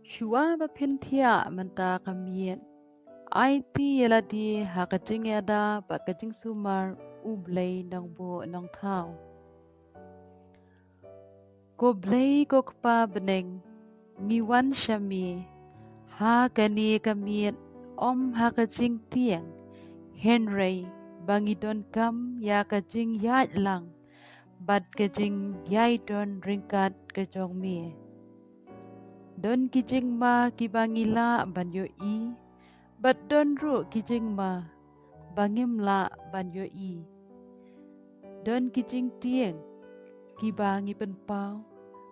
Shua ba pintia menta kamiet. IT yeladi hakajing yada bakajing sumar ublay nang bo nang tao. Ko blay ko kpa beneng ngiwan syami ha kani kamiet om hakajing tiang Henry bangidon kam ya kajing yat lang bad kajing yai don ringkat kajong mi. Don kijing ma kibangila banyo i bat don ru kijing ma bangim la banyo i. Don kijing tieng kibangi penpau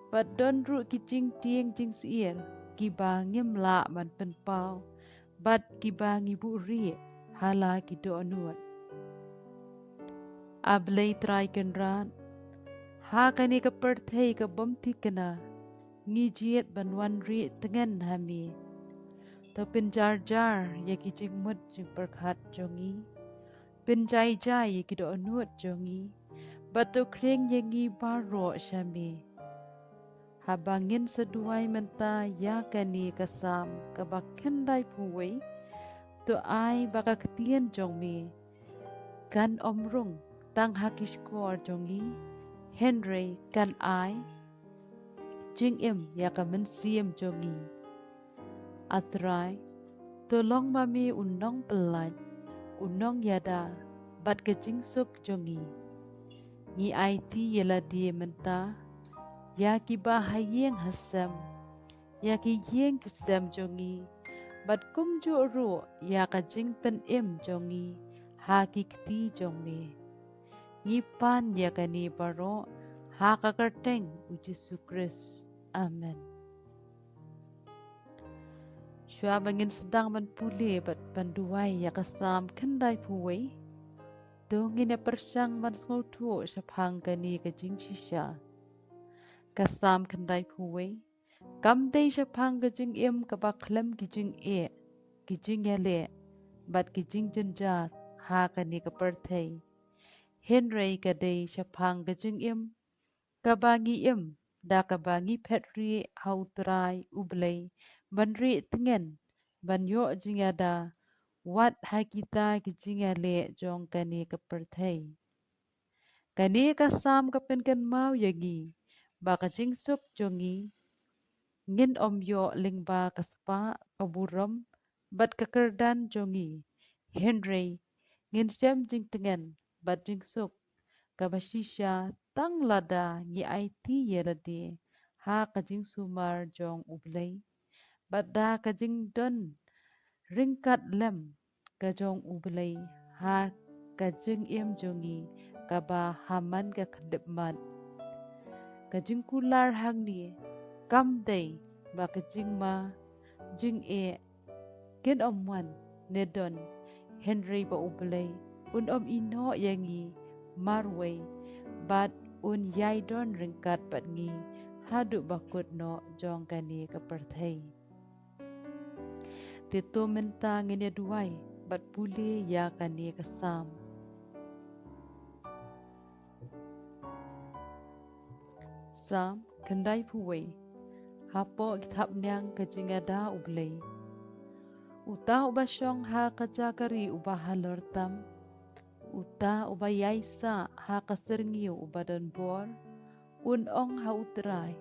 bat don ru kijing tieng jing siir kibangim la man penpau bat kibangi bu ri hala kido anuat. Ablay try kenran ha kani ka perthei ka bomti kana ngijiet banwan ri tengen hami. To pinjar jar ya kijing mut jing perkhat jongi. Pinjai jai ya kido anuat jongi. Batu kring yengi baro syami. Habangin seduai menta ya kani kasam kabakendai puwei. Tu ai baka ketien jongmi. Kan omrung tang hakishkor jongi. Henry kan ai. Jing im ya kamen siem jongi. Atrai. Tolong mami unong pelat. Unong yada. Bat kejing suk jongi. Ngi IT yela die menta. Ya ki bahayeng hasam. Ya ki yeng kisam jongi. Bat kum jo ro ya kajing pen im jongi. Ha ki kti jongme. Ngi pan ya kani baro. Ha kakarteng uji sukris. Amen. Shua bangin sedang man puli bat panduai ya kasam kendai puwei. Dongin ya persyang man ngotu syapang kani kajing shisha. Kasam kendai puwei. Kam day syapang kajing im kabaklam kijing e. Kijing yale. Bat kijing jenjar. Ha kani kapertei. Henry kadai syapang kajing im. Kabangi im. Da kabangi petri hautrai ublay. Banri tengen. Banyo jingada. Wat hakita kijing yale jong kani kapertei. Kani kasam kapenkan mau yagi. Baka jingsuk jongi. Ngin om yo lingba kaspa kaburam. Bat kakerdan jongi. Henry. Ngin syam jing tengen. Bat jingsuk. Kabashisha tang lada ngi IT yeladi. Ha kajing sumar jong ublay. Bat da kajing don. Ringkat lem. Kajong ublay. Ha kajing im jongi. Kaba haman ka kedepmat. Kajing kular hang ni. Kam day. Ba kajing ma. Jing e. Kin om wan. Nedon. Henry ba ublay. Un om ino yangi. Marway. Bat un yai don ringkat bat ngi. Hadu bakut no jong kani kaperthei. Tito menta ngene duai. Bat puli ya kani kasam. Sam kendai puwei. Hapo kitap nyang kajingada ublay. Uta ubasyong ha kajakari ubahalor tam. Uta ubayaisa ha kaserngiyo ubadan bor. Unong ha utray.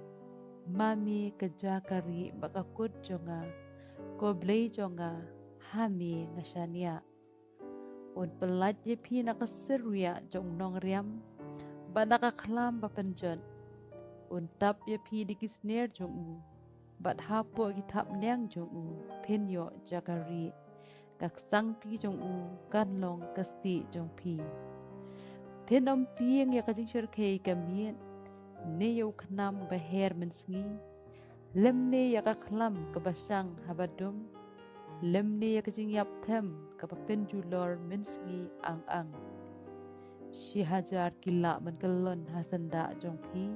Mami kajakari bakakut jonga. Koblay jonga. Hami nasyanya. Un pelat yepi nakaserya jong nong riam. Ba nakaklam papanjon. Untap yepi dikisner jong u. Bat hapo kitap nyang jong u. Penyo jakari. Kaksangti jong u. Kanlong kasti jong pi. Penom tieng ya kajing syarkay kamiet. Ne yaw knam baher mensngi. Lem ne ya kaklam kabasyang habadum. Lem ne ya kajing yaptem kapapenjulor mensngi ang-ang. Si hajar kila menkelon hasanda jong pi.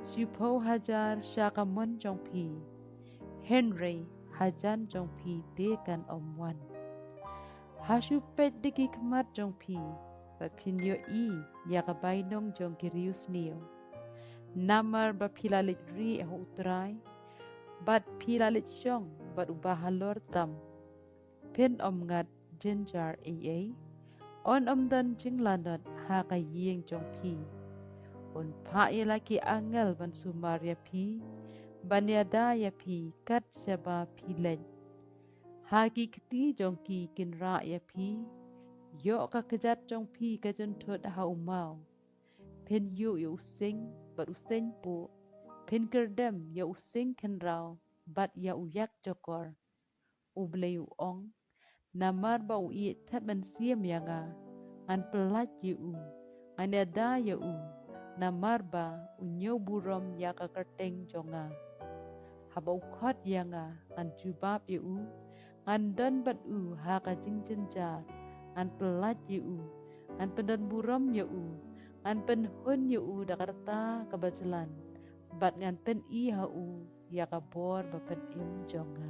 Si po hajar syakamon jong pi. Henry hajan jong pi dekan omwan. Hasu pet diki kemat jong pi. Bapinyo i ya kabainong jong kirius niyo. Namar bapilalit ri ho utray. bat pilalit syong bat ubah halor tam pen ngat jinjar on dan jinglanot ha ka ying jong pi on pa laki angel ban sumar ya pi ban da ya pi kat shaba pi len ha ki kti jong ki kin ra ya pi yo ka kejat jong pi ka jon thot ha umau pen yu sing bat useng pu pen kerdem ya using ken rau bat ya uyak jokor ubleu ong namar ba i taban siam yanga an pelat yu an ada yu namar ba unyo burom ya ka kerteng jonga habau khot yanga an jubab yu an don bat ha ka jingjenjar an pelat yu an pendan burom yu an pen hun yu Jakarta kebajalan bat ngan pen i ya ka bor ba pen im jonga